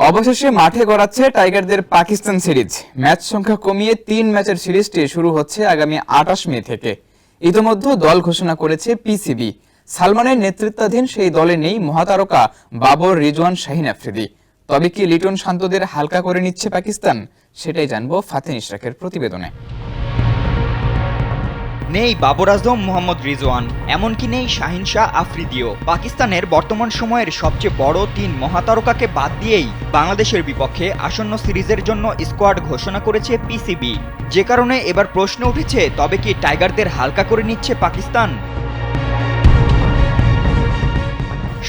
অবশেষে মাঠে গড়াচ্ছে টাইগারদের পাকিস্তান সিরিজ। ম্যাচ সংখ্যা কমিয়ে ৩ ম্যাচের সিরিজটি শুরু হচ্ছে আগামী ২৮ মে থেকে। ইতিমধ্যে দল ঘোষণা করেছে পিসিবি। সালমানের নেতৃত্বাধীন সেই দলে নেই মহাতারকা বাবর, রিজওয়ান, শাহিন আফ্রিদি। তবে কি লিটন শান্তদের হালকা করে নিচ্ছে পাকিস্তান? সেটাই জানবো ফাতিন ইশরাকের প্রতিবেদনে। নেই বাবর আজম, মোহাম্মদ রিজওয়ান, এমনকি নেই শাহিন শাহ আফ্রিদিও। পাকিস্তানের বর্তমান সময়ের সবচেয়ে বড় ৩ মহাতারকাকে বাদ দিয়েই বাংলাদেশের বিপক্ষে আসন্ন সিরিজের জন্য স্কোয়াড ঘোষণা করেছে পিসিবি। যে কারণে এবার প্রশ্ন উঠেছে, তবে কি টাইগারদের হালকা করে নিচ্ছে পাকিস্তান?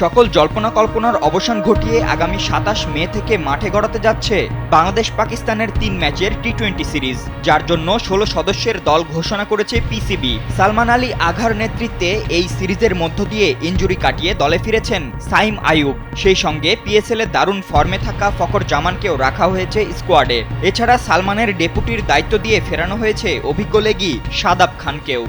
সকল জল্পনা কল্পনার অবসান ঘটিয়ে আগামী ২৭ মে থেকে মাঠে গড়াতে যাচ্ছে বাংলাদেশ পাকিস্তানের ৩ ম্যাচের টি-20 সিরিজ, যার জন্য ১৬ সদস্যের দল ঘোষণা করেছে পিসিবি। সালমান আলী আঘার নেতৃত্বে এই সিরিজের মধ্য দিয়ে ইনজুরি কাটিয়ে দলে ফিরেছেন সাইম আইয়ুব। সেই সঙ্গে পিএসএল এ দারুণ ফর্মে থাকা ফখর জামানকেও রাখা হয়েছে স্কোয়াডে। এছাড়া সালমানের ডেপুটির দায়িত্ব দিয়ে ফেরানো হয়েছে অভিজ্ঞ লেগি শাদাব খানকেও।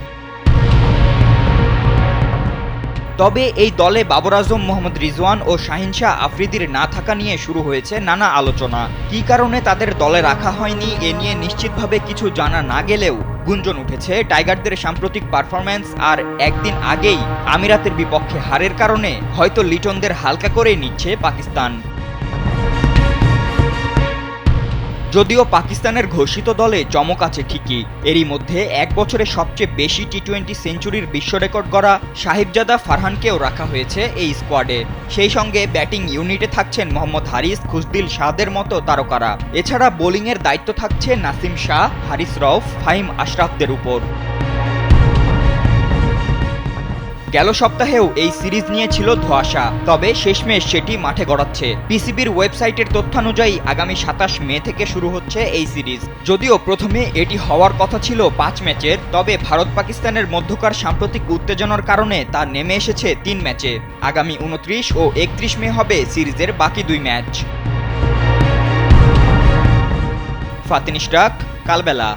তবে এই দলে বাবর আজম, মোহাম্মদ রিজওয়ান ও শাহিন শাহ আফ্রিদির না থাকা নিয়ে শুরু হয়েছে নানা আলোচনা। কী কারণে তাদের দলে রাখা হয়নি এ নিয়ে নিশ্চিতভাবে কিছু জানা না গেলেও গুঞ্জন উঠেছে টাইগারদের সাম্প্রতিক পারফরম্যান্স আর একদিন আগেই আমিরাতের বিপক্ষে হারের কারণে হয়তো লিটনদের হালকা করেই নিচ্ছে পাকিস্তান। যদিও পাকিস্তানের ঘোষিত দলে চমক আছে ঠিকই। এরই মধ্যে এক বছরে সবচেয়ে বেশি টি-20 সেঞ্চুরির বিশ্ব রেকর্ড গড়া সাহিবজাদা ফারহানকেও রাখা হয়েছে এই স্কোয়াডে। সেই সঙ্গে ব্যাটিং ইউনিটে থাকছেন মোহাম্মদ হারিস, খুশদিল শাহদের মতো তারকারা। এছাড়া বোলিংয়ের দায়িত্ব থাকছে নাসিম শাহ, হারিস রউফ, ফাহিম আশরাফদের উপর। গেল সপ্তাহেও এই সিরিজ নিয়ে ছিল ধোঁয়াশা, তবে শেষমেশ সেটি মাঠে গড়াচ্ছে। পিসিবির ওয়েবসাইটের তথ্যানুযায়ী আগামী ২৭ মে থেকে শুরু হচ্ছে এই সিরিজ। যদিও প্রথমে এটি হওয়ার কথা ছিল ৫ ম্যাচের, তবে ভারত পাকিস্তানের মধ্যকার সাম্প্রতিক উত্তেজনার কারণে তা নেমে এসেছে ৩ ম্যাচে। আগামী ২৯ ও ৩১ মে হবে সিরিজের বাকি ২ ম্যাচ। ফাতিন ইশরাক, কালবেলা।